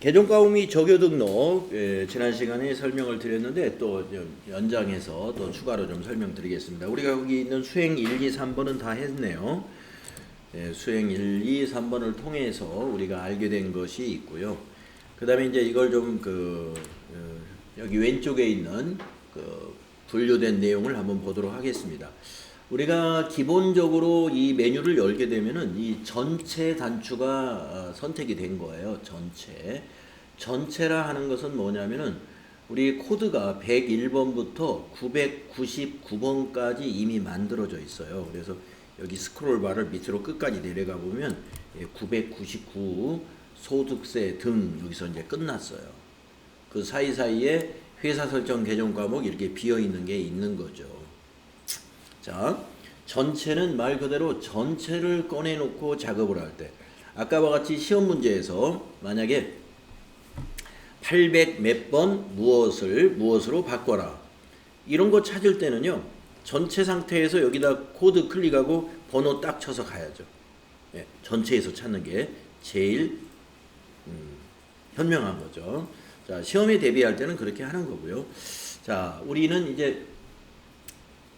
계정과목 및 적요 등록 지난 시간에 설명을 드렸는데 또 연장해서 또 추가로 좀 설명드리겠습니다. 우리가 여기 있는 수행 1, 2, 3번은 다 했네요. 수행 1, 2, 3번을 통해서 우리가 알게 된 것이 있고요. 그 다음에 이제 이걸 좀 여기 왼쪽에 있는 분류된 내용을 한번 보도록 하겠습니다. 우리가 기본적으로 이 메뉴를 열게 되면은 이 전체 단추가 선택이 된 거예요. 전체라 하는 것은 뭐냐면은 우리 코드가 101번부터 999번까지 이미 만들어져 있어요. 그래서 여기 스크롤 바를 밑으로 끝까지 내려가 보면 999 소득세 등 여기서 이제 끝났어요. 그 사이사이에 회사 설정 계정 과목 이렇게 비어 있는 게 있는 거죠. 자, 전체는 말 그대로 전체를 꺼내놓고 작업을 할 때, 아까와 같이 시험 문제에서 만약에 800 몇 번 무엇으로 바꿔라, 이런 거 찾을 때는요, 전체 상태에서 여기다 코드 클릭하고 번호 딱 쳐서 가야죠. 전체에서 찾는 게 제일 현명한 거죠. 자, 시험에 대비할 때는 그렇게 하는 거고요. 자, 우리는 이제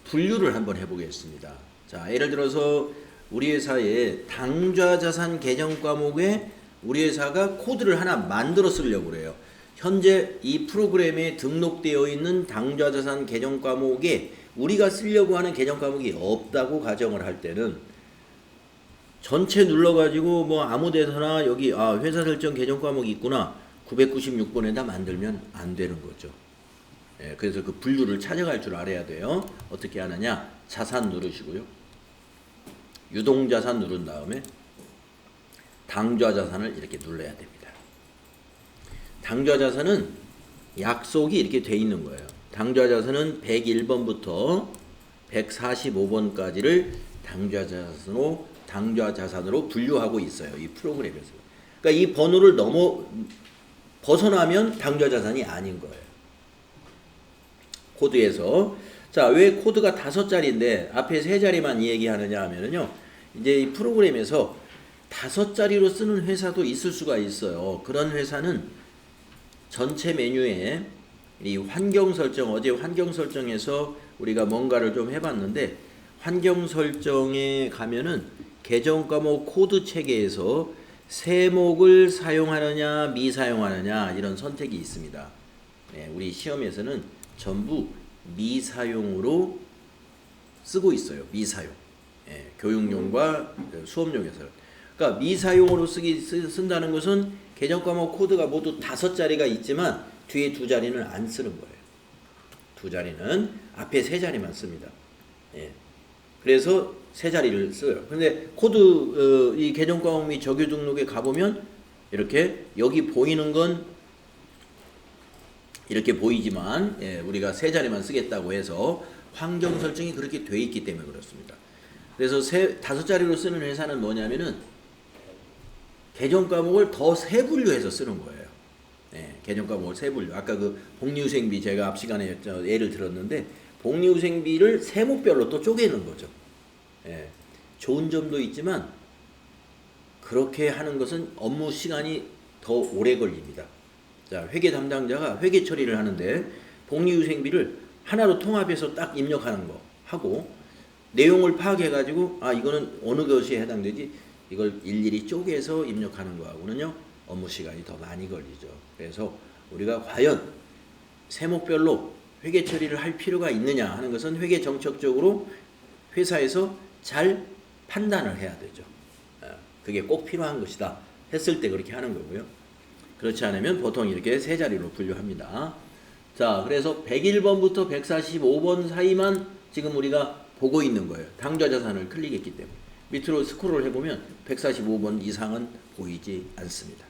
분류를 한번 해보겠습니다. 자, 예를 들어서 우리 회사의 당좌자산 계정 과목에 우리 회사가 코드를 하나 만들어 쓰려고 그래요. 현재 이 프로그램에 등록되어 있는 당좌자산 계정 과목에 우리가 쓰려고 하는 계정 과목이 없다고 가정을 할 때는 전체 눌러가지고 뭐 아무 데서나 여기 회사 설정 계정 과목이 있구나 996번에다 만들면 안 되는 거죠. 그래서 그 분류를 찾아갈 줄 알아야 돼요. 어떻게 하느냐? 자산 누르시고요. 유동자산 누른 다음에 당좌자산을 이렇게 눌러야 됩니다. 당좌자산은 약속이 이렇게 돼 있는 거예요. 당좌자산은 101번부터 145번까지를 당좌자산으로 분류하고 있어요. 이 프로그램에서. 그러니까 이 번호를 벗어나면 당좌자산이 아닌 거예요. 코드에서. 자, 왜 코드가 5자리인데 앞에 3자리만 얘기하느냐 하면은요, 이제 이 프로그램에서 5자리로 쓰는 회사도 있을 수가 있어요. 그런 회사는 전체 메뉴에 이 환경 설정, 어제 환경 설정에서 우리가 뭔가를 좀 해봤는데, 환경 설정에 가면은 계정 과목 코드 체계에서 세목을 사용하느냐 미사용하느냐 이런 선택이 있습니다. 우리 시험에서는 전부 미사용으로 쓰고 있어요. 미사용. 교육용과 수업용에서. 그러니까 미사용으로 쓴다는 것은 계정 과목 코드가 모두 5자리가 있지만 뒤에 2자리는 안 쓰는 거예요. 2자리는 앞에 3자리만 씁니다. 그래서 3자리를 써요. 근데 코드 이 계정 과목 및 적요 등록에 가보면 이렇게 여기 보이는 건 이렇게 보이지만 우리가 3자리만 쓰겠다고 해서 환경 설정이 그렇게 돼 있기 때문에 그렇습니다. 그래서 5자리로 쓰는 회사는 뭐냐면은 계정 과목을 더 세분류해서 쓰는 거예요. 계정 과목을 세분류. 아까 그 복리후생비 제가 앞 시간에 예를 들었는데 복리후생비를 세목별로 또 쪼개는 거죠. 좋은 점도 있지만 그렇게 하는 것은 업무 시간이 더 오래 걸립니다. 자, 회계 담당자가 회계 처리를 하는데 복리후생비를 하나로 통합해서 딱 입력하는 거 하고 내용을 파악해가지고 이거는 어느 것이 해당되지 이걸 일일이 쪼개서 입력하는 거하고는요 업무 시간이 더 많이 걸리죠. 그래서 우리가 과연 세목별로 회계 처리를 할 필요가 있느냐 하는 것은 회계 정책적으로 회사에서 잘 판단을 해야 되죠. 그게 꼭 필요한 것이다 했을 때 그렇게 하는 거고요. 그렇지 않으면 보통 이렇게 3자리로 분류합니다. 자, 그래서 101번부터 145번 사이만 지금 우리가 보고 있는 거예요. 당좌자산을 클릭했기 때문에. 밑으로 스크롤을 해보면 145번 이상은 보이지 않습니다.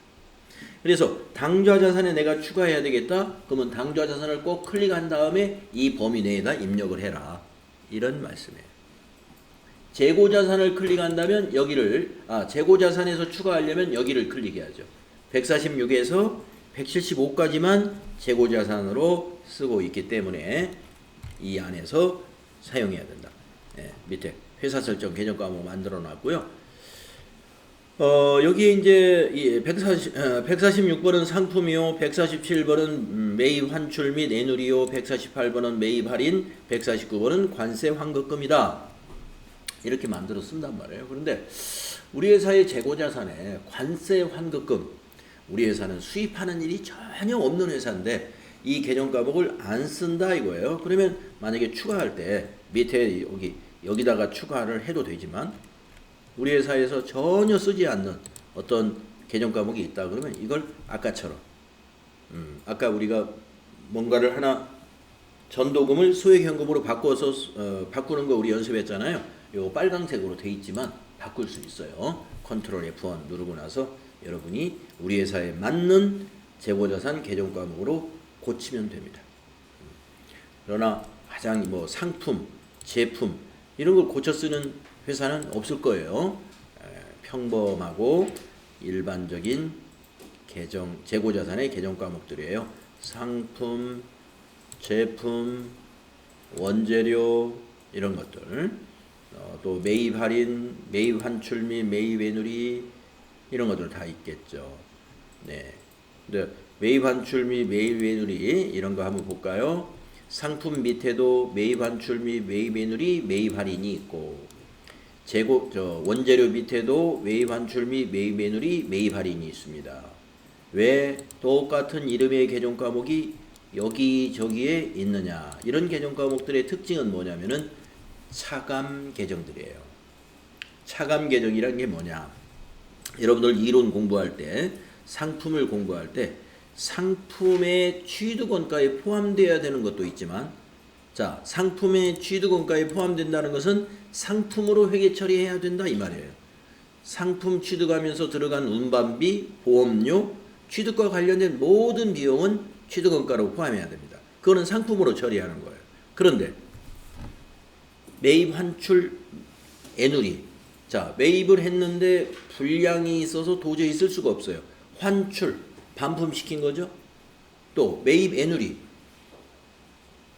그래서 당좌자산에 내가 추가해야 되겠다? 그러면 당좌자산을 꼭 클릭한 다음에 이 범위 내에다 입력을 해라. 이런 말씀이에요. 재고자산을 클릭한다면 여기를, 재고자산에서 추가하려면 여기를 클릭해야죠. 146에서 175까지만 재고자산으로 쓰고 있기 때문에 이 안에서 사용해야 된다. 밑에 회사 설정 계정 과목 만들어 놨고요. 여기에 이제 146번은 상품이요, 147번은 매입 환출 및 애누리요, 148번은 매입 할인, 149번은 관세 환급금이다. 이렇게 만들어 쓴단 말이에요. 그런데 우리 회사의 재고자산에 관세 환급금, 우리 회사는 수입하는 일이 전혀 없는 회사인데 이 계정 과목을 안 쓴다 이거예요. 그러면 만약에 추가할 때 밑에 여기다가 추가를 해도 되지만 우리 회사에서 전혀 쓰지 않는 어떤 계정 과목이 있다 그러면 이걸 아까처럼 아까 우리가 뭔가를 하나 전도금을 소액현금으로 바꿔서 바꾸는 거 우리 연습했잖아요. 요 빨강색으로 돼 있지만 바꿀 수 있어요. 컨트롤 F1 누르고 나서 여러분이 우리 회사에 맞는 재고자산 계정 과목으로 고치면 됩니다. 그러나 가장 뭐 상품, 제품 이런 걸 고쳐 쓰는 회사는 없을 거예요. 평범하고 일반적인 재고자산의 계정 과목들이에요. 상품, 제품, 원재료 이런 것들, 또 매입 할인, 매입 환출 및 매입 애누리 이런 것들 다 있겠죠. 네. 근데 매입 환출 및 매입 애누리 이런 거 한번 볼까요? 상품 밑에도 매입 환출 및 매입 애누리, 매입 할인이 있고 원재료 밑에도 매입 환출 및 매입 애누리, 매입 할인이 있습니다. 왜 똑같은 이름의 계정 과목이 여기저기에 있느냐? 이런 계정 과목들의 특징은 뭐냐면은 차감 계정들이에요. 차감 계정이란 게 뭐냐? 여러분들 이론 공부할 때, 상품을 공부할 때 상품의 취득원가에 포함되어야 되는 것도 있지만, 자, 상품의 취득원가에 포함된다는 것은 상품으로 회계 처리해야 된다 이 말이에요. 상품 취득하면서 들어간 운반비, 보험료, 취득과 관련된 모든 비용은 취득원가로 포함해야 됩니다. 그거는 상품으로 처리하는 거예요. 그런데 매입 환출 애누리, 자, 매입을 했는데 불량이 있어서 도저히 쓸 수가 없어요. 환출, 반품시킨 거죠. 또 매입 애누리,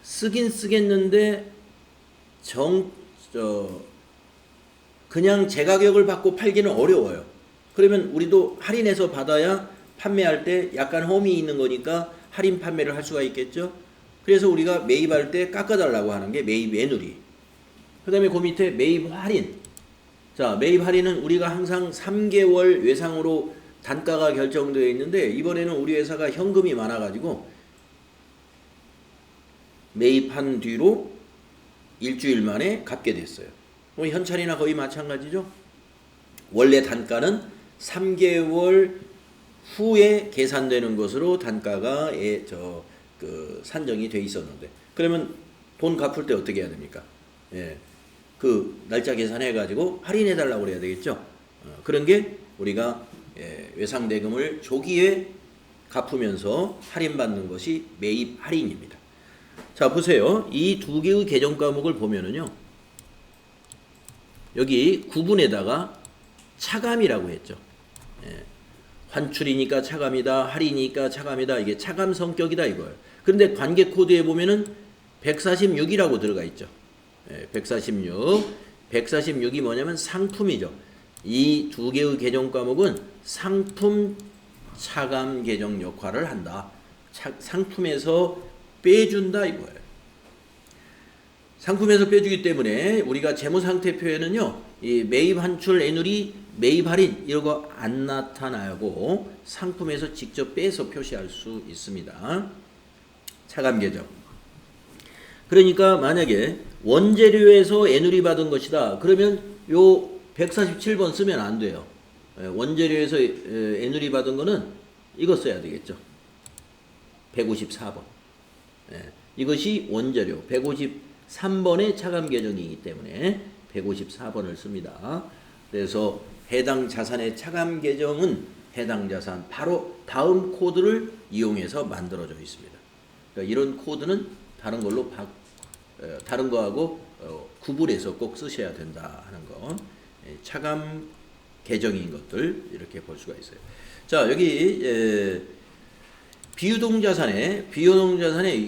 쓰긴 쓰겠는데 그냥 제 가격을 받고 팔기는 어려워요. 그러면 우리도 할인해서 받아야 판매할 때 약간 험이 있는 거니까 할인 판매를 할 수가 있겠죠. 그래서 우리가 매입할 때 깎아달라고 하는 게 매입 애누리. 그 다음에 그 밑에 매입 할인. 자, 매입 할인은 우리가 항상 3개월 외상으로 단가가 결정되어 있는데 이번에는 우리 회사가 현금이 많아가지고 매입한 뒤로 일주일 만에 갚게 됐어요. 현찰이나 거의 마찬가지죠. 원래 단가는 3개월 후에 계산되는 것으로 단가가 산정이 돼 있었는데 그러면 돈 갚을 때 어떻게 해야 됩니까? 예, 그 날짜 계산해 가지고 할인해 달라고 그래야 되겠죠. 그런 게 우리가 외상대금을 조기에 갚으면서 할인받는 것이 매입 할인입니다. 자, 보세요. 이 두 개의 계정 과목을 보면은요. 여기 구분에다가 차감이라고 했죠. 환출이니까 차감이다, 할인이니까 차감이다. 이게 차감 성격이다 이거예요. 그런데 관계 코드에 보면은 146이라고 들어가 있죠. 146이 뭐냐면 상품이죠. 이 두 개의 계정 과목은 상품 차감 계정 역할을 한다. 상품에서 빼준다 이거예요. 상품에서 빼주기 때문에 우리가 재무상태표에는요, 이 매입 환출 애누리, 매입 할인 이런 거 안 나타나고 상품에서 직접 빼서 표시할 수 있습니다. 차감 계정. 그러니까 만약에 원재료에서 애누리 받은 것이다. 그러면 요 147번 쓰면 안 돼요. 원재료에서 애누리 받은 거는 이거 써야 되겠죠. 154번. 이것이 원재료 153번의 차감 계정이기 때문에 154번을 씁니다. 그래서 해당 자산의 차감 계정은 해당 자산 바로 다음 코드를 이용해서 만들어져 있습니다. 그러니까 이런 코드는 다른 걸로 다른 거하고 구분해서 꼭 쓰셔야 된다 하는 거. 차감 계정인 것들 이렇게 볼 수가 있어요. 자, 여기 비유동자산의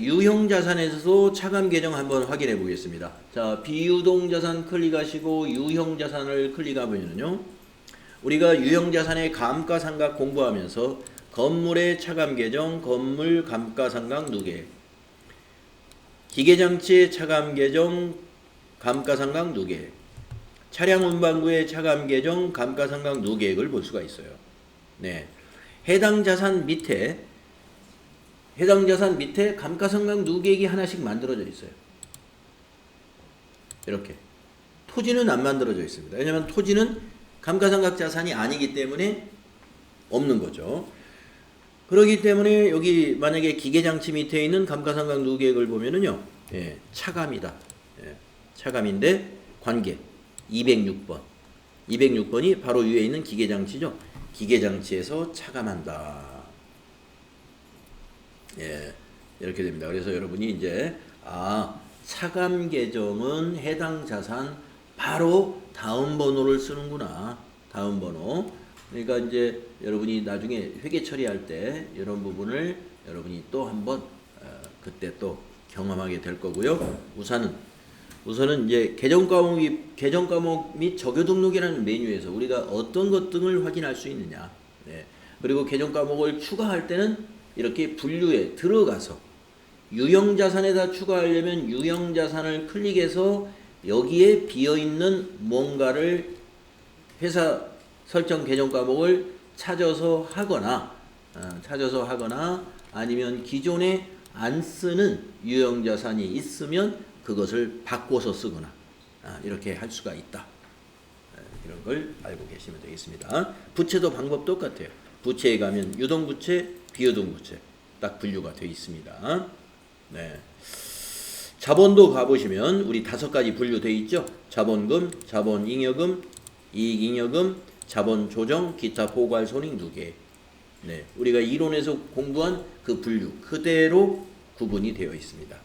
유형자산에서도 차감 계정 한번 확인해 보겠습니다. 자, 비유동자산 클릭하시고 유형자산을 클릭하면요, 우리가 유형자산의 감가상각 공부하면서 건물의 차감계정, 건물 감가상각 누계, 기계장치의 차감계정, 감가상각 누계, 차량 운반구의 차감계정, 감가상각 누계액을 볼 수가 있어요. 네, 해당 자산 밑에 감가상각 누계액이 하나씩 만들어져 있어요. 이렇게. 토지는 안 만들어져 있습니다. 왜냐하면 토지는 감가상각 자산이 아니기 때문에 없는 거죠. 그렇기 때문에 여기 만약에 기계장치 밑에 있는 감가상각 누계액을 보면은요, 예, 차감이다. 예, 차감인데 관계 206번. 206번이 바로 위에 있는 기계장치죠. 기계장치에서 차감한다. 예, 이렇게 됩니다. 그래서 여러분이 이제 차감 계정은 해당 자산 바로 다음 번호를 쓰는구나. 다음 번호. 그러니까 이제 여러분이 나중에 회계 처리할 때 이런 부분을 여러분이 또 한번 그때 또 경험하게 될 거고요. 우선은 이제 계정 과목 및 적요 등록이라는 메뉴에서 우리가 어떤 것 등을 확인할 수 있느냐. 네. 그리고 계정 과목을 추가할 때는 이렇게 분류에 들어가서 유형자산에다 추가하려면 유형자산을 클릭해서 여기에 비어있는 뭔가를 회사 설정 계정 과목을 찾아서 하거나 아니면 기존에 안 쓰는 유형자산이 있으면 그것을 바꿔서 쓰거나 이렇게 할 수가 있다. 이런 걸 알고 계시면 되겠습니다. 부채도 방법 똑같아요. 부채에 가면 유동부채, 비유동부채 딱 분류가 되어 있습니다. 네. 자본도 가보시면 우리 5가지 분류되어 있죠. 자본금, 자본잉여금, 이익잉여금, 자본조정, 기타 포괄 손익 누계. 네. 우리가 이론에서 공부한 그 분류 그대로 구분이 되어 있습니다.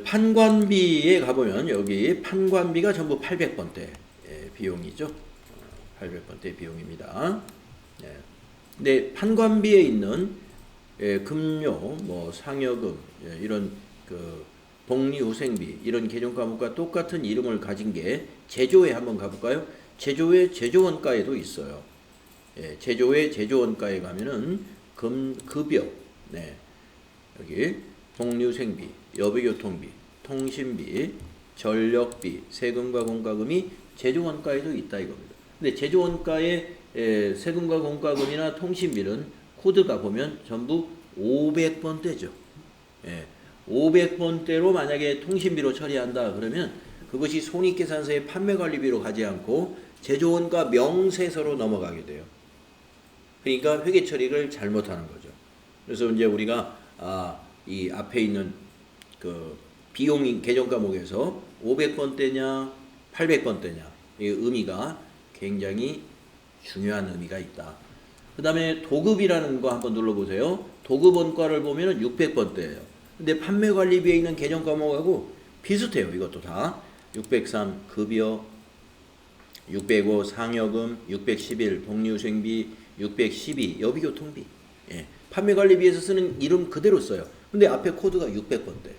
판관비에 가보면 여기 판관비가 전부 800번대 비용이죠. 800번대 비용입니다. 네. 근데 판관비에 있는 금료, 뭐 상여금, 이런 그 복리후생비 이런 계정 과목과 똑같은 이름을 가진 게 제조에 한번 가볼까요? 제조회 제조원가에도 있어요. 제조회 제조원가에 가면은 급여, 네. 여기 복리후생비, 여비교통비, 통신비, 전력비, 세금과 공과금이 제조원가에도 있다 이겁니다. 근데 제조원가에 세금과 공과금이나 통신비는 코드가 보면 전부 500번대죠. 500번대로 만약에 통신비로 처리한다 그러면 그것이 손익계산서의 판매관리비로 가지 않고 제조원가 명세서로 넘어가게 돼요. 그러니까 회계 처리를 잘못하는 거죠. 그래서 이제 우리가 이 앞에 있는 그 비용 계정 과목에서 500번대냐 800번대냐 이 의미가 굉장히 중요한 의미가 있다. 그 다음에 도급이라는 거 한번 눌러보세요. 도급 원가를 보면 600번대예요. 근데 판매관리비에 있는 계정 과목하고 비슷해요. 이것도 다 603 급여, 605 상여금, 611 복리후생비, 612 여비교통비. 판매관리비에서 쓰는 이름 그대로 써요. 근데 앞에 코드가 600번대.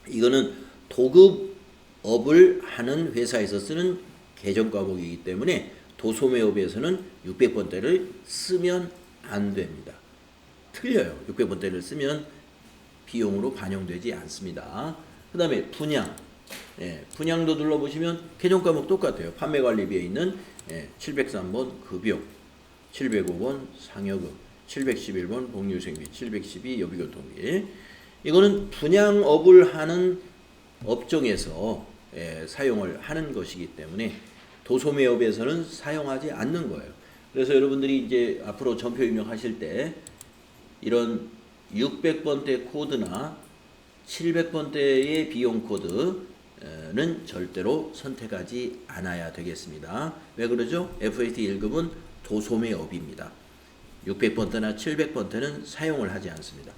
이거는 도급업을 하는 회사에서 쓰는 계정 과목이기 때문에 도소매업에서는 600번대를 쓰면 안 됩니다. 틀려요. 600번대를 쓰면 비용으로 반영되지 않습니다. 그 다음에 분양. 분양도 눌러보시면 계정 과목 똑같아요. 판매관리비에 있는 703번 급여, 705번 상여금, 711번 복리후생비, 712 여비교통비. 이거는 분양업을 하는 업종에서 사용을 하는 것이기 때문에 도소매업에서는 사용하지 않는 거예요. 그래서 여러분들이 이제 앞으로 전표 입력하실 때 이런 600번대 코드나 700번대의 비용 코드는 절대로 선택하지 않아야 되겠습니다. 왜 그러죠? FAT 1급은 도소매업입니다. 600번대나 700번대는 사용을 하지 않습니다.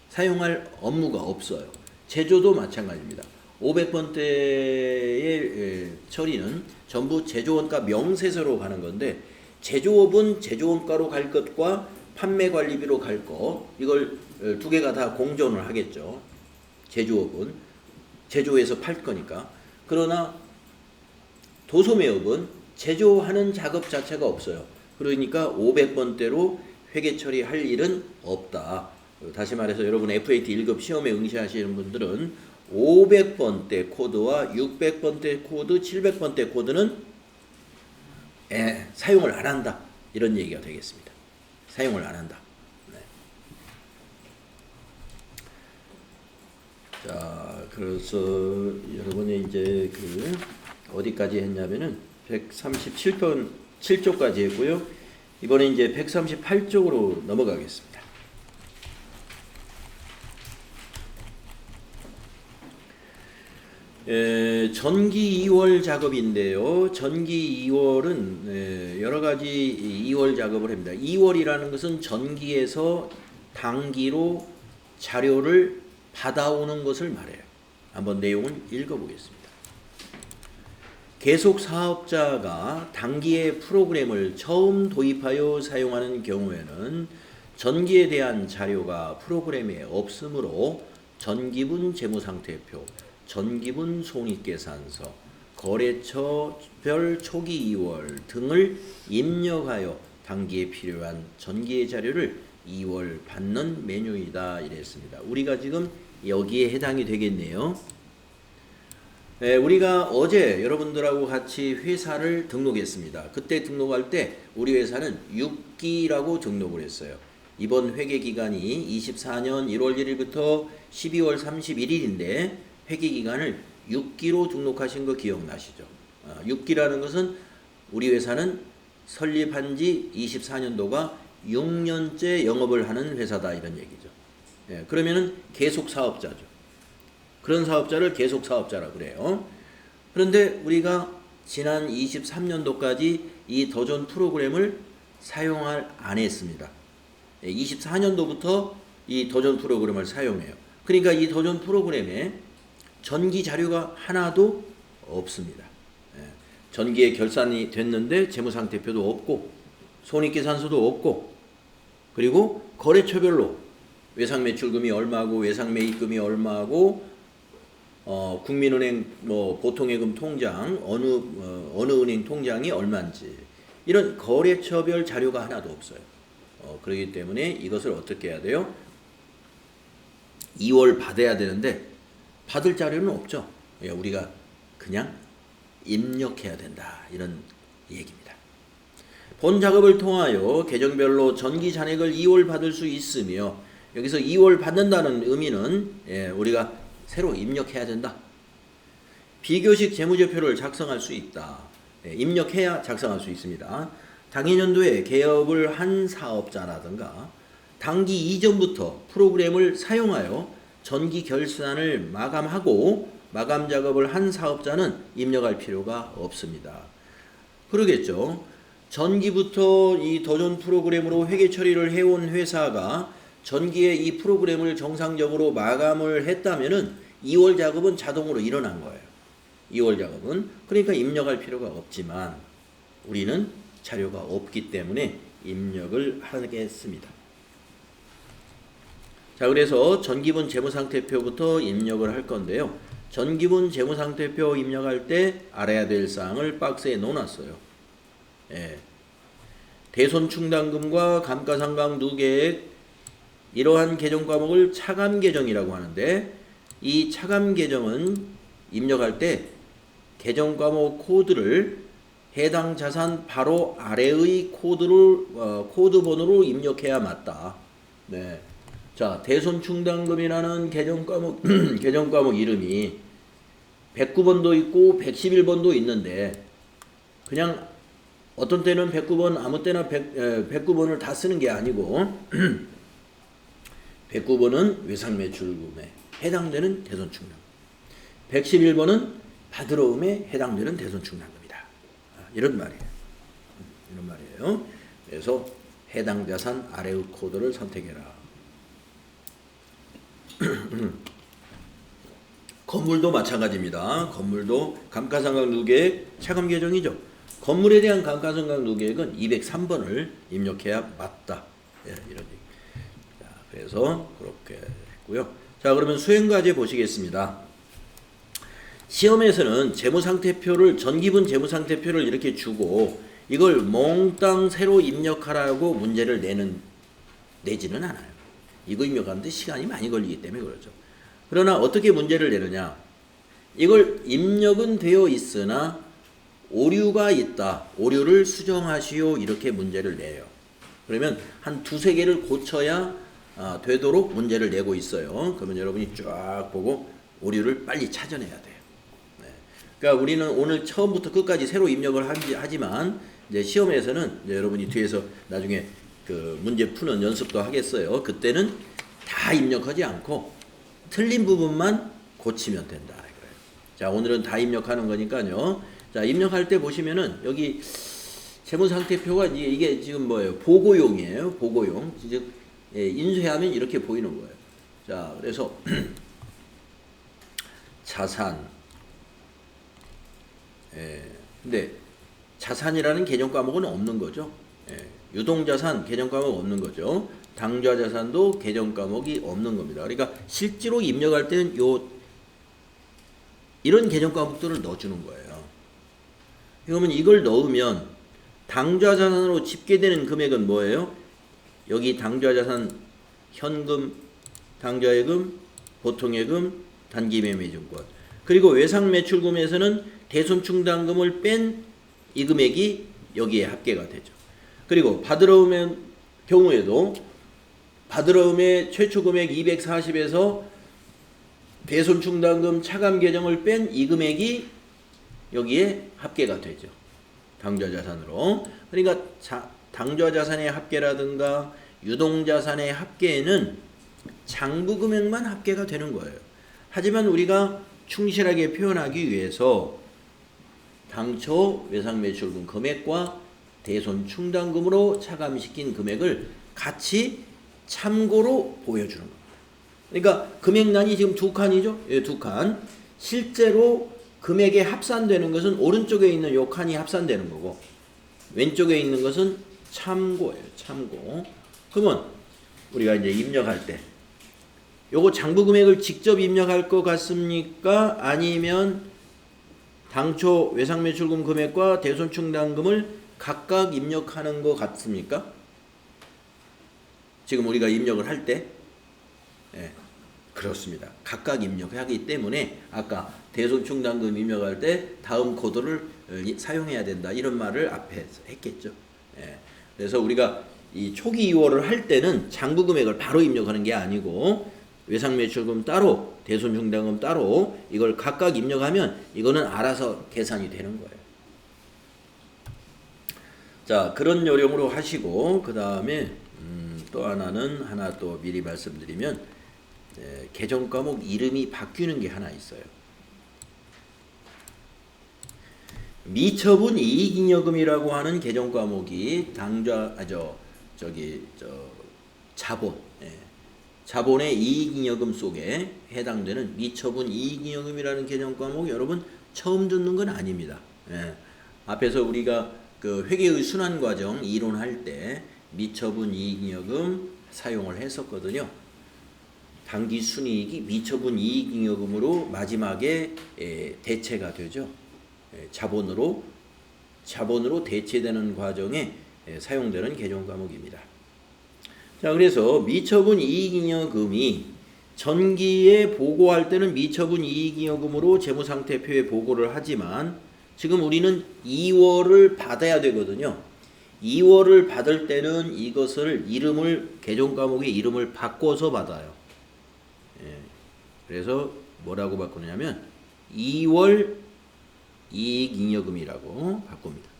사용할 업무가 없어요. 제조도 마찬가지입니다. 500번대의 처리는 전부 제조원가 명세서로 가는 건데 제조업은 제조원가로 갈 것과 판매관리비로 갈 것 이걸 두 개가 다 공존을 하겠죠. 제조업은 제조해서 팔 거니까. 그러나 도소매업은 제조하는 작업 자체가 없어요. 그러니까 500번대로 회계 처리할 일은 없다. 다시 말해서 여러분 FAT 1급 시험에 응시하시는 분들은 500번대 코드와 600번대 코드, 700번대 코드는 사용을 안 한다. 이런 얘기가 되겠습니다. 사용을 안 한다. 네. 자, 그래서 여러분이 이제 어디까지 했냐면은 137편 7쪽까지 했고요. 이번에 이제 138쪽으로 넘어가겠습니다. 전기 2월 작업인데요. 전기 2월은 여러 가지 2월 작업을 합니다. 2월이라는 것은 전기에서 단기로 자료를 받아오는 것을 말해요. 한번 내용을 읽어보겠습니다. 계속 사업자가 단기의 프로그램을 처음 도입하여 사용하는 경우에는 전기에 대한 자료가 프로그램에 없으므로 전기분 재무상태표, 전기분 손익계산서, 거래처별 초기 2월 등을 입력하여 단기에 필요한 전기의 자료를 2월 받는 메뉴이다 이랬습니다. 우리가 지금 여기에 해당이 되겠네요. 우리가 어제 여러분들하고 같이 회사를 등록했습니다. 그때 등록할 때 우리 회사는 6기라고 등록을 했어요. 이번 회계기간이 24년 1월 1일부터 12월 31일인데 회계기간을 6기로 등록하신 거 기억나시죠? 6기라는 것은 우리 회사는 설립한 지 24년도가 6년째 영업을 하는 회사다 이런 얘기죠. 그러면은 계속 사업자죠. 그런 사업자를 계속 사업자라 그래요. 그런데 우리가 지난 23년도까지 이 더존 프로그램을 사용을 안 했습니다. 24년도부터 이 더존 프로그램을 사용해요. 그러니까 이 더존 프로그램에 전기 자료가 하나도 없습니다. 전기에 결산이 됐는데 재무상태표도 없고 손익계산서도 없고 그리고 거래처별로 외상매출금이 얼마고 외상매입금이 얼마고 국민은행 보통예금 통장 어느 은행 통장이 얼마인지 이런 거래처별 자료가 하나도 없어요. 그렇기 때문에 이것을 어떻게 해야 돼요? 2월 받아야 되는데 받을 자료는 없죠. 우리가 그냥 입력해야 된다 이런 얘기입니다. 본 작업을 통하여 계정별로 전기 잔액을 2월 받을 수 있으며 여기서 2월 받는다는 의미는 우리가 새로 입력해야 된다. 비교식 재무제표를 작성할 수 있다. 입력해야 작성할 수 있습니다. 당해년도에 개업을 한 사업자라든가 당기 이전부터 프로그램을 사용하여 전기 결산을 마감하고 마감 작업을 한 사업자는 입력할 필요가 없습니다. 그러겠죠. 전기부터 이 더존 프로그램으로 회계 처리를 해온 회사가 전기의 이 프로그램을 정상적으로 마감을 했다면은 2월 작업은 자동으로 일어난 거예요. 2월 작업은. 그러니까 입력할 필요가 없지만 우리는 자료가 없기 때문에 입력을 하겠습니다. 자, 그래서 전기분 재무상태표부터 입력을 할 건데요. 전기분 재무상태표 입력할 때 알아야 될 사항을 박스에 넣어놨어요. 대손충당금과 감가상각 누계액 이러한 계정 과목을 차감 계정이라고 하는데 이 차감 계정은 입력할 때 계정 과목 코드를 해당 자산 바로 아래의 코드 번호로 입력해야 맞다. 네. 자, 대손충당금이라는 계정 과목 이름이 109번도 있고 111번도 있는데 그냥 어떤 때는 109번 아무 때나 109번을 다 쓰는 게 아니고 109번은 외상매출금에 해당되는 대손충당금, 111번은 받으러움에 해당되는 대손충당금이다. 이런 말이에요. 이런 말이에요. 그래서 해당 자산 아래의 코드를 선택해라. 건물도 마찬가지입니다. 건물도 감가상각 누계액 차감 계정이죠. 건물에 대한 감가상각 누계액은 203번을 입력해야 맞다. 이런 얘기. 자, 그래서 그렇게 했고요. 자, 그러면 수행과제 보시겠습니다. 시험에서는 재무상태표를 전기분 재무상태표를 이렇게 주고 이걸 몽땅 새로 입력하라고 문제를 내지는 않아요. 이거 입력하는데 시간이 많이 걸리기 때문에 그렇죠. 그러나 어떻게 문제를 내느냐? 이걸 입력은 되어 있으나 오류가 있다. 오류를 수정하시오. 이렇게 문제를 내요. 그러면 한 두세 개를 고쳐야 되도록 문제를 내고 있어요. 그러면 여러분이 쫙 보고 오류를 빨리 찾아내야 돼요. 네. 그러니까 우리는 오늘 처음부터 끝까지 새로 입력을 하지만 이제 시험에서는 이제 여러분이 뒤에서 나중에 그 문제 푸는 연습도 하겠어요. 그때는 다 입력하지 않고 틀린 부분만 고치면 된다. 이거예요. 자, 오늘은 다 입력하는 거니까요. 자, 입력할 때 보시면은 여기 재무상태표가 이게 지금 뭐예요? 보고용이에요. 보고용. 즉 인쇄하면 이렇게 보이는 거예요. 자, 그래서 자산. 근데 자산이라는 개정 과목은 없는 거죠. 유동자산 개정 과목 없는 거죠. 당좌자산도 개정 과목이 없는 겁니다. 그러니까 실제로 입력할 때는 이런 개정 과목들을 넣어주는 거예요. 그러면 이걸 넣으면 당좌자산으로 집계되는 금액은 뭐예요? 여기 당좌자산 현금, 당좌예금, 보통예금, 단기매매증권. 그리고 외상매출금에서는 대손충당금을 뺀 이 금액이 여기에 합계가 되죠. 그리고 받으러움의 경우에도 받으러움의 최초 금액 240에서 대손충당금 차감 계정을 뺀 이 금액이 여기에 합계가 되죠. 당좌자산으로. 그러니까 당좌자산의 합계라든가 유동자산의 합계에는 장부금액만 합계가 되는 거예요. 하지만 우리가 충실하게 표현하기 위해서 당초 외상매출금 금액과 대손충당금으로 차감시킨 금액을 같이 참고로 보여주는 겁니다. 그러니까 금액란이 지금 두 칸이죠? 예, 두 칸. 실제로 금액에 합산되는 것은 오른쪽에 있는 요 칸이 합산되는 거고 왼쪽에 있는 것은 참고예요. 참고. 그러면 우리가 이제 입력할 때 요거 장부금액을 직접 입력할 것 같습니까? 아니면 당초 외상매출금 금액과 대손충당금을 각각 입력하는 것 같습니까? 지금 우리가 입력을 할 때 그렇습니다. 각각 입력하기 때문에 아까 대손충당금 입력할 때 다음 코드를 사용해야 된다 이런 말을 앞에 했겠죠. 그래서 우리가 이 초기 이월을 할 때는 장부금액을 바로 입력하는 게 아니고 외상매출금 따로 대손충당금 따로 이걸 각각 입력하면 이거는 알아서 계산이 되는 거예요. 자, 그런 요령으로 하시고 그 다음에 또 하나 또 미리 말씀드리면 개정 과목 이름이 바뀌는 게 하나 있어요. 미처분 이익잉여금이라고 하는 개정 과목이 자본, 자본의 이익잉여금 속에 해당되는 미처분 이익잉여금이라는 개정 과목 여러분 처음 듣는 건 아닙니다. 앞에서 우리가 그 회계의 순환 과정 이론할 때 미처분 이익잉여금 사용을 했었거든요. 당기 순이익이 미처분 이익잉여금으로 마지막에 대체가 되죠. 자본으로 대체되는 과정에 사용되는 개정 과목입니다. 자, 그래서 미처분 이익잉여금이 전기에 보고할 때는 미처분 이익잉여금으로 재무상태표에 보고를 하지만 지금 우리는 2월을 받아야 되거든요. 2월을 받을 때는 이것을 개정 과목의 이름을 바꿔서 받아요. 그래서 뭐라고 바꾸냐면 2월 이익잉여금이라고 바꿉니다.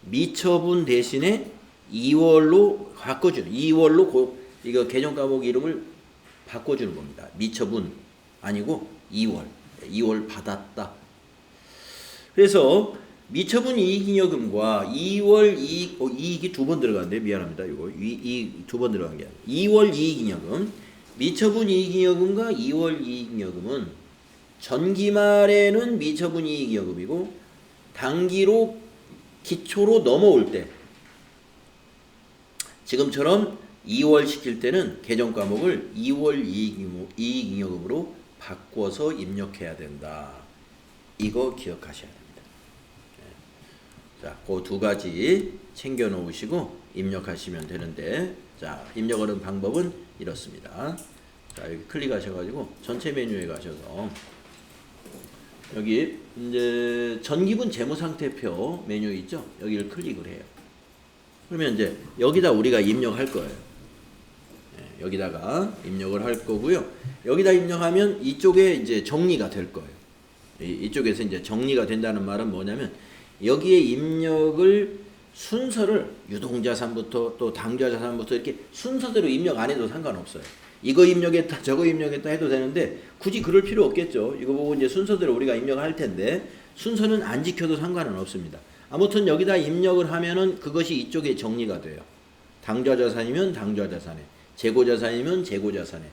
미처분 대신에 2월로 바꿔주는 2월로 이거 개정 과목 이름을 바꿔주는 겁니다. 미처분 아니고 2월 받았다. 그래서 미처분 이익잉여금과 2월 이익이 두 번 들어갔는데 미안합니다. 이거 이익 두 번 들어간 게 아니라 2월 이익잉여금, 미처분 이익잉여금과 2월 이익잉여금은 전기말에는 미처분 이익잉여금이고 단기로 기초로 넘어올 때 지금처럼 2월 시킬 때는 개정 과목을 2월 이익잉여금으로 바꿔서 입력해야 된다. 이거 기억하셔야 됩니다. 자, 그 두 가지 챙겨 놓으시고 입력하시면 되는데, 자, 입력하는 방법은 이렇습니다. 자, 여기 클릭하셔가지고 전체 메뉴에 가셔서 여기 이제 전기분 재무상태표 메뉴 있죠? 여기를 클릭을 해요. 그러면 이제 여기다 우리가 입력할 거예요. 여기다가 입력을 할 거고요. 여기다 입력하면 이쪽에 이제 정리가 될 거예요. 이쪽에서 이제 정리가 된다는 말은 뭐냐면 여기에 입력을 순서를 유동자산부터 또 당좌자산부터 이렇게 순서대로 입력 안 해도 상관없어요. 이거 입력했다 저거 입력했다 해도 되는데 굳이 그럴 필요 없겠죠. 이거 보고 이제 순서대로 우리가 입력할 텐데 순서는 안 지켜도 상관은 없습니다. 아무튼 여기다 입력을 하면은 그것이 이쪽에 정리가 돼요. 당좌자산이면 당좌자산에, 재고자산이면 재고자산에,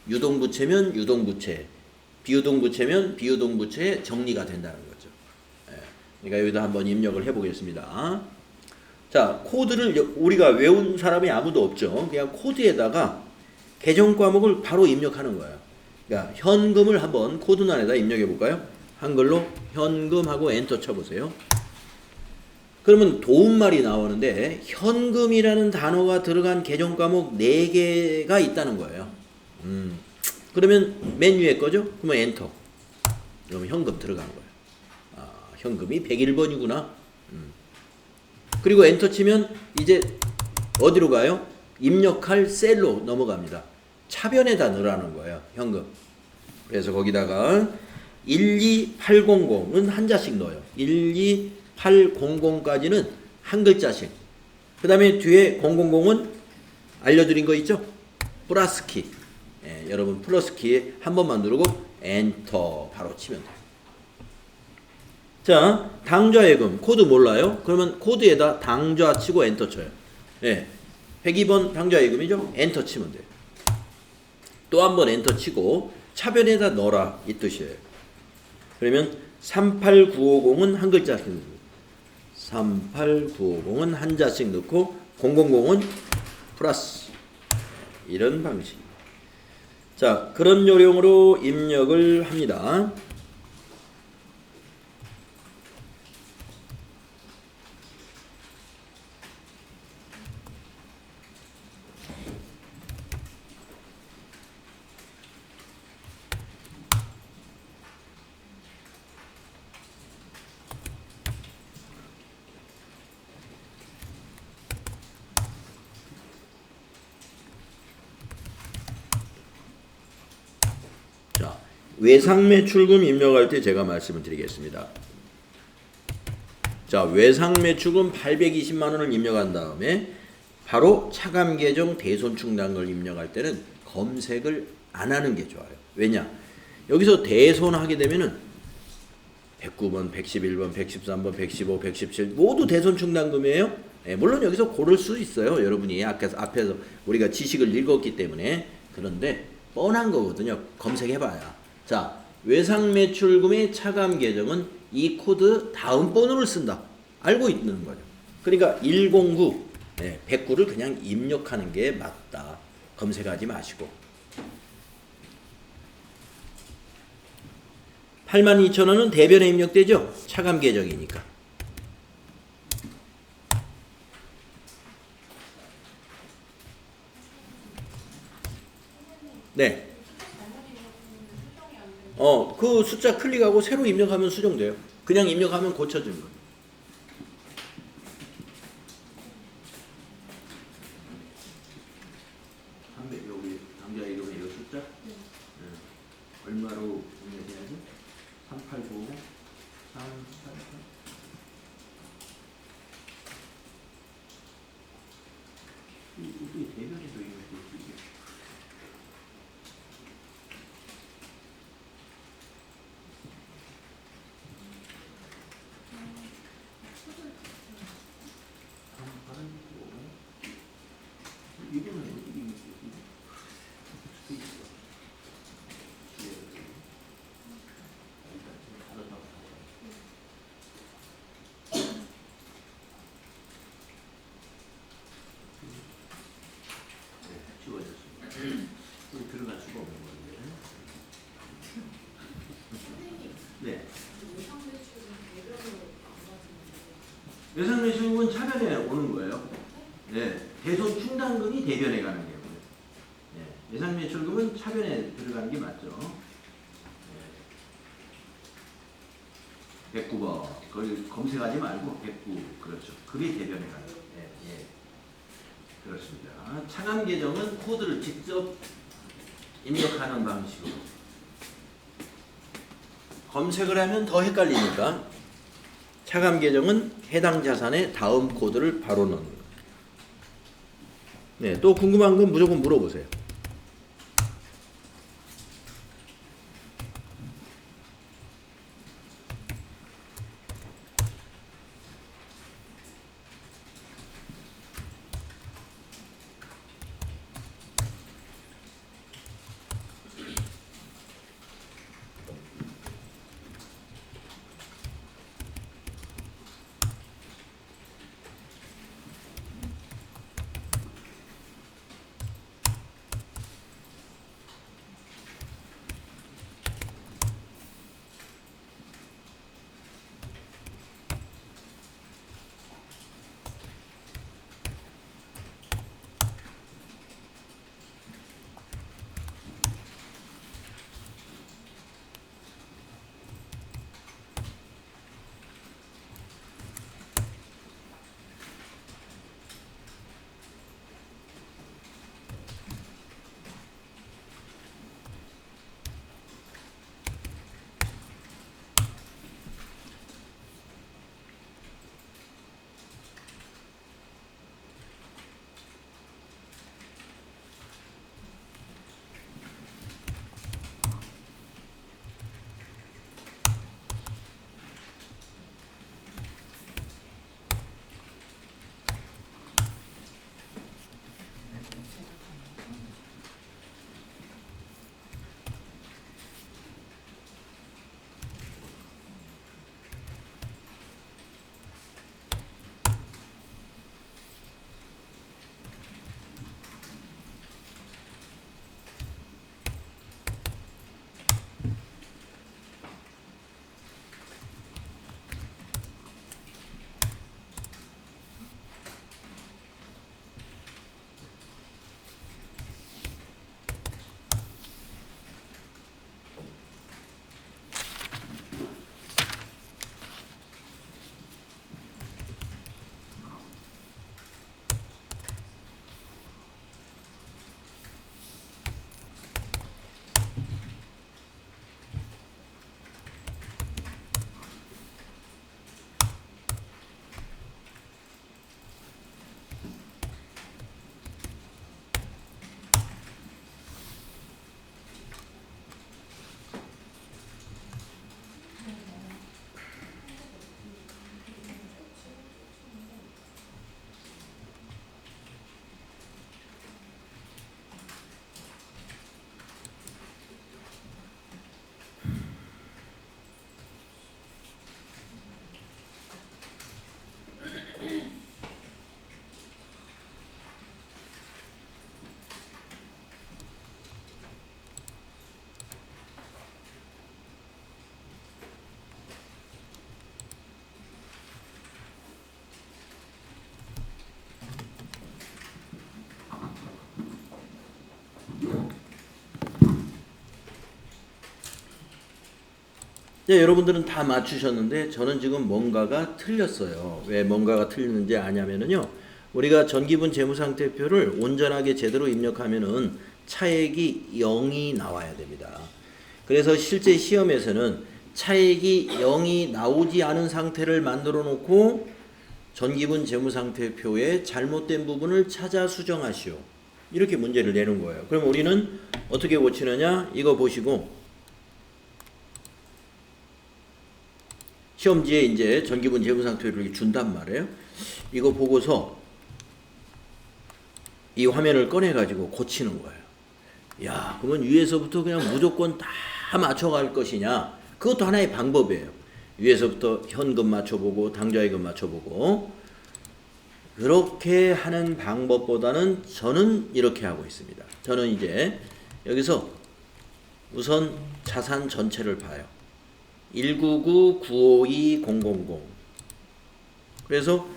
유동부채면 유동부채, 비유동부채면 비유동부채에 정리가 된다는 거죠. 그러니까 여기다 한번 입력을 해보겠습니다. 자, 코드를 우리가 외운 사람이 아무도 없죠. 그냥 코드에다가 개정 과목을 바로 입력하는 거예요. 그러니까 현금을 한번 코드란에다 입력해 볼까요? 한글로 현금하고 엔터 쳐보세요. 그러면 도움말이 나오는데 현금이라는 단어가 들어간 개정 과목 4개가 있다는 거예요. 그러면 맨 위에 거죠? 그러면 엔터. 그러면 현금 들어간 거예요. 아, 현금이 101번이구나. 그리고 엔터 치면 이제 어디로 가요? 입력할 셀로 넘어갑니다. 차변에다 넣으라는 거예요. 현금. 그래서 거기다가 12800은 한자씩 넣어요. 12800까지는 한 글자씩. 그 다음에 뒤에 000은 알려드린 거 있죠? 플러스 키. 여러분 플러스 키에 한 번만 누르고 엔터 바로 치면 돼요. 자, 당좌예금 코드 몰라요? 그러면 코드에다 당좌 치고 엔터 쳐요. 102번 당좌예금이죠? 엔터 치면 돼요. 또 한 번 엔터 치고 차변에다 넣어라 이 뜻이에요. 그러면 38950은 한 글자씩 넣고 38950은 한자씩 넣고 000은 플러스 이런 방식입니다. 자, 그런 요령으로 입력을 합니다. 외상매출금 입력할 때 제가 말씀을 드리겠습니다. 자, 외상매출금 820만 원을 입력한 다음에 바로 차감계정 대손충당을 입력할 때는 검색을 안 하는 게 좋아요. 왜냐? 여기서 대손하게 되면은 109번, 111번, 113번, 115, 117 모두 대손충당금이에요. 물론 여기서 고를 수 있어요. 여러분이 앞에서 우리가 지식을 읽었기 때문에. 그런데 뻔한 거거든요. 검색해봐야. 자, 외상매출금의 차감계정은 이 코드 다음 번호를 쓴다. 알고 있는 거죠. 그러니까 109, 109를 그냥 입력하는 게 맞다. 검색하지 마시고. 82,000원은 대변에 입력되죠? 차감계정이니까. 네. 그 숫자 클릭하고 새로 입력하면 수정돼요. 그냥 입력하면 고쳐지는 거예요. 여기 당좌 이름의 이 숫자? 네. 얼마로 입력해야지? 3895 388 이게 대변에도 입력돼 이게. 이거는 어떻게 입력돼? 들어갈 수가 없는 건데. 네. 예상 매출은 차변에 오는 거예요. 네. 대손 충당금이 대변에 가는 거예요. 네. 예상 매출금은 차변에 들어가는 게 맞죠. 네. 109번. 거기 검색하지 말고 109. 그렇죠. 그게 대변에 가는 거예요. 예. 그렇습니다. 차감 계정은 코드를 직접 입력하는 방식으로. 검색을 하면 더 헷갈리니까 차감 계정은 해당 자산의 다음 코드를 바로 넣는 거예요. 네, 또 궁금한 건 무조건 물어보세요. 네, 여러분들은 다 맞추셨는데 저는 지금 뭔가가 틀렸어요. 왜 뭔가가 틀렸는지 아냐면요. 우리가 전기분 재무상태표를 온전하게 제대로 입력하면은 차액이 0이 나와야 됩니다. 그래서 실제 시험에서는 차액이 0이 나오지 않은 상태를 만들어 놓고 전기분 재무상태표의 잘못된 부분을 찾아 수정하시오. 이렇게 문제를 내는 거예요. 그럼 우리는 어떻게 고치느냐? 이거 보시고 시험지에 이제 전기분 재무상태표를 이렇게 준단 말이에요. 이거 보고서 이 화면을 꺼내가지고 고치는 거예요. 야, 그러면 위에서부터 그냥 무조건 다 맞춰갈 것이냐? 그것도 하나의 방법이에요. 위에서부터 현금 맞춰보고 당좌예금 맞춰보고 그렇게 하는 방법보다는 저는 이렇게 하고 있습니다. 저는 이제 여기서 우선 자산 전체를 봐요. 199,952,000. 그래서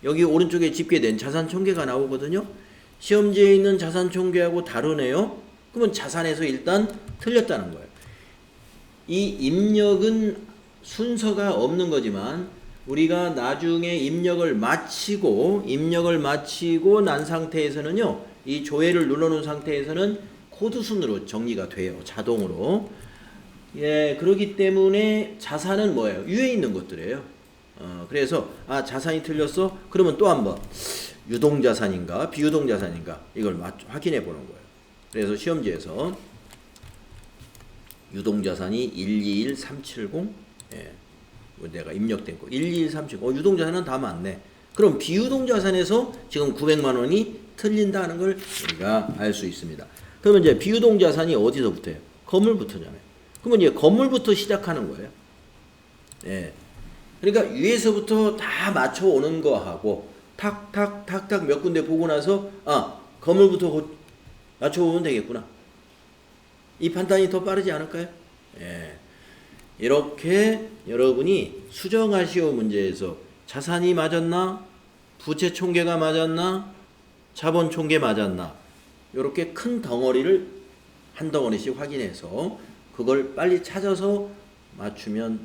여기 오른쪽에 집계된 자산 총계가 나오거든요. 시험지에 있는 자산 총계하고 다르네요. 그러면 자산에서 일단 틀렸다는 거예요. 이 입력은 순서가 없는 거지만 우리가 나중에 입력을 마치고 난 상태에서는요. 이 조회를 눌러놓은 상태에서는 코드 순으로 정리가 돼요. 자동으로. 예, 그렇기 때문에 자산은 뭐예요? 위에 있는 것들이에요. 그래서 자산이 틀렸어? 그러면 또 한번 유동자산인가 비유동자산인가 이걸 확인해 보는 거예요. 그래서 시험지에서 유동자산이 121370 예, 내가 입력된 거 121370 유동자산은 다 맞네. 그럼 비유동자산에서 지금 900만 원이 틀린다는 걸 우리가 알 수 있습니다. 그러면 이제 비유동자산이 어디서부터예요? 건물부터잖아요. 그러면 이제 건물부터 시작하는 거예요. 예. 그러니까 위에서부터 다 맞춰오는 거하고 탁탁탁탁 몇 군데 보고 나서 건물부터 맞춰오면 되겠구나. 이 판단이 더 빠르지 않을까요? 예. 이렇게 여러분이 수정하시오 문제에서 자산이 맞았나? 부채 총계가 맞았나? 자본 총계 맞았나? 이렇게 큰 덩어리를 한 덩어리씩 확인해서 그걸 빨리 찾아서 맞추면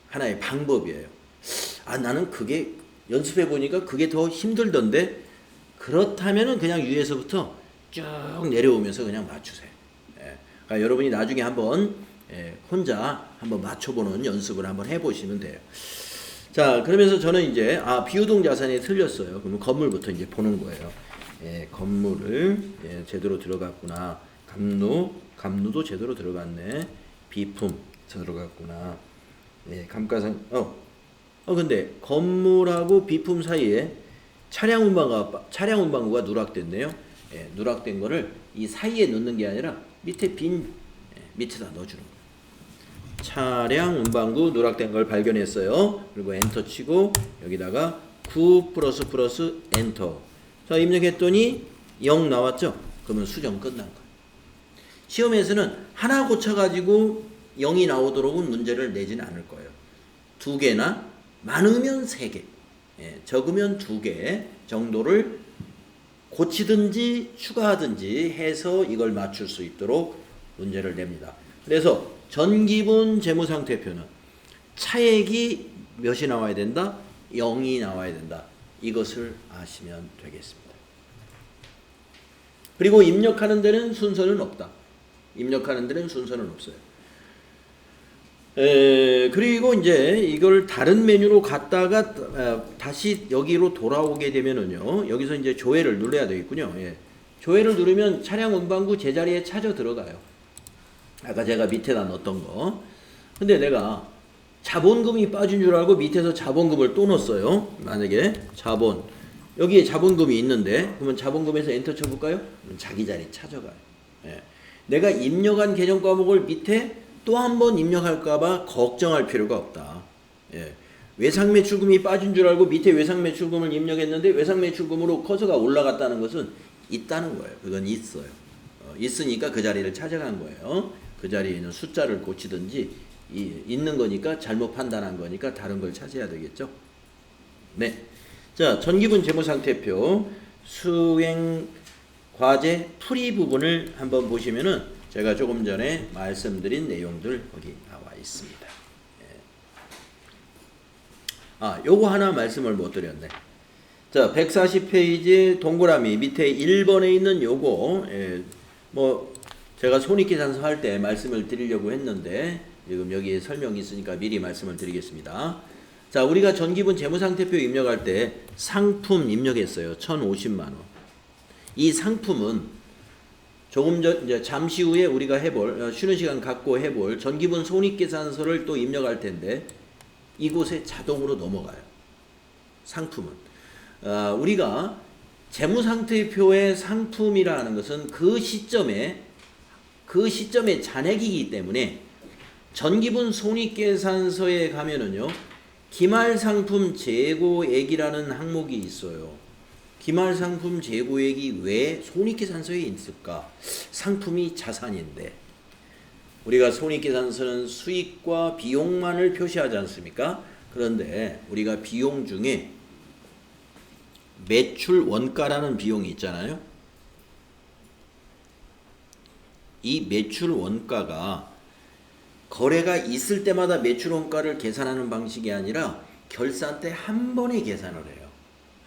하나의 방법이에요. 나는 그게 연습해 보니까 그게 더 힘들던데 그렇다면은 그냥 위에서부터 쭉 내려오면서 그냥 맞추세요. 그러니까 여러분이 나중에 한번 혼자 한번 맞춰보는 연습을 한번 해보시면 돼요. 자, 그러면서 저는 이제 비유동 자산이 틀렸어요. 그러면 건물부터 이제 보는 거예요. 건물을 제대로 들어갔구나. 감루도 제대로 들어갔네. 비품 들어갔구나. 감가상 근데 건물하고 비품 사이에 차량 운반구가 누락됐네요. 누락된 거를 이 사이에 넣는 게 아니라 밑에 밑에다 넣어주는 거예요. 차량 운반구 누락된 걸 발견했어요. 그리고 엔터 치고 여기다가 9 플러스 엔터. 자, 입력했더니 0 나왔죠? 그러면 수정 끝난 거예요. 시험에서는 하나 고쳐가지고 0이 나오도록은 문제를 내지는 않을 거예요. 2개나 많으면 3개, 적으면 2개 정도를 고치든지 추가하든지 해서 이걸 맞출 수 있도록 문제를 냅니다. 그래서 전기분 재무상태표는 차액이 몇이 나와야 된다? 0이 나와야 된다. 이것을 아시면 되겠습니다. 그리고 입력하는 데는 순서는 없다. 입력하는 데는 순서는 없어요. 그리고 이제 이걸 다른 메뉴로 갔다가 다시 여기로 돌아오게 되면은요, 여기서 이제 조회를 눌러야 되겠군요. 조회를 누르면 차량 운반구 제자리에 찾아 들어가요. 아까 제가 밑에다 넣었던 거. 근데 내가 자본금이 빠진 줄 알고 밑에서 자본금을 또 넣었어요. 만약에 여기에 자본금이 있는데, 그러면 자본금에서 엔터 쳐볼까요? 그럼 자기 자리 찾아가요. 내가 입력한 계정 과목을 밑에 또 한 번 입력할까봐 걱정할 필요가 없다. 외상매출금이 빠진 줄 알고 밑에 외상매출금을 입력했는데 외상매출금으로 커서가 올라갔다는 것은 있다는 거예요. 그건 있어요. 있으니까 그 자리를 찾아간 거예요. 그 자리에 있는 숫자를 고치든지 있는 거니까 잘못 판단한 거니까 다른 걸 찾아야 되겠죠. 네. 자, 전기분 재무상태표 수행 과제 풀이 부분을 한번 보시면은 제가 조금 전에 말씀드린 내용들 거기 나와 있습니다. 요거 하나 말씀을 못 드렸네. 자, 140페이지 동그라미 밑에 1번에 있는 요거, 제가 손익계산서 할 때 말씀을 드리려고 했는데, 지금 여기에 설명이 있으니까 미리 말씀을 드리겠습니다. 자, 우리가 전기분 재무상태표 입력할 때 상품 입력했어요. 1,050만원. 이 상품은 이제 잠시 후에 우리가 쉬는 시간 갖고 해볼 전기분 손익계산서를 또 입력할 텐데, 이곳에 자동으로 넘어가요. 상품은. 우리가 재무상태표의 상품이라는 것은 그 시점에 잔액이기 때문에 전기분 손익계산서에 가면은요, 기말상품 재고액이라는 항목이 있어요. 기말상품 재고액이 왜 손익계산서에 있을까? 상품이 자산인데 우리가 손익계산서는 수익과 비용만을 표시하지 않습니까? 그런데 우리가 비용 중에 매출 원가라는 비용이 있잖아요. 이 매출 원가가 거래가 있을 때마다 매출 원가를 계산하는 방식이 아니라 결산 때 한 번에 계산을 해요.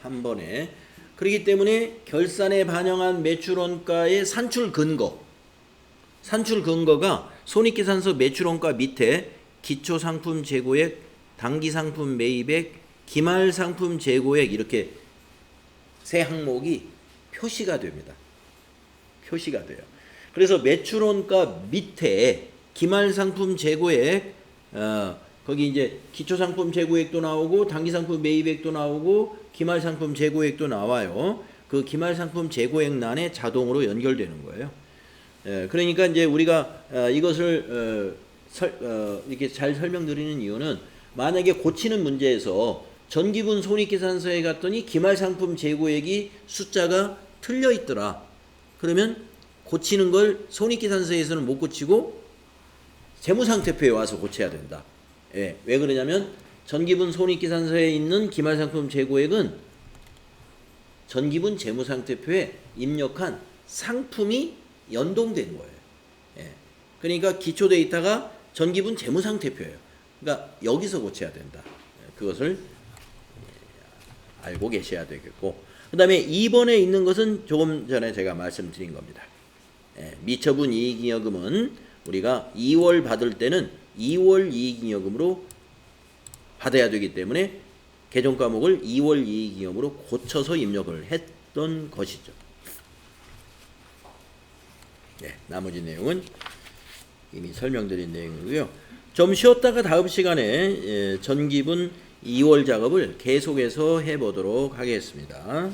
한 번에. 그렇기 때문에 결산에 반영한 매출 원가의 산출 근거가 손익계산서 매출 원가 밑에 기초상품 재고액, 당기상품 매입액, 기말상품 재고액 이렇게 세 항목이 표시가 됩니다. 표시가 돼요. 그래서 매출 원가 밑에 기말상품 재고액 거기 이제 기초상품 재고액도 나오고 당기상품 매입액도 나오고 기말상품 재고액도 나와요. 그 기말상품 재고액란에 자동으로 연결되는 거예요. 그러니까 이제 우리가 이것을 이렇게 잘 설명드리는 이유는 만약에 고치는 문제에서 전기분 손익계산서에 갔더니 기말상품 재고액이 숫자가 틀려 있더라. 그러면 고치는 걸 손익계산서에서는 못 고치고 재무상태표에 와서 고쳐야 된다. 예, 왜 그러냐면 전기분 손익계산서에 있는 기말상품 재고액은 전기분 재무상태표에 입력한 상품이 연동된 거예요. 예, 그러니까 기초 데이터가 전기분 재무상태표예요. 그러니까 여기서 고쳐야 된다. 그것을 알고 계셔야 되겠고, 그 다음에 2번에 있는 것은 조금 전에 제가 말씀드린 겁니다. 예, 미처분 이익잉여금은 우리가 2월 받을 때는 2월 이익잉여금으로 받아야 되기 때문에 개정과목을 2월 이익잉여금으로 고쳐서 입력을 했던 것이죠. 네, 나머지 내용은 이미 설명드린 내용이고요. 좀 쉬었다가 다음 시간에 전기분 2월 작업을 계속해서 해보도록 하겠습니다.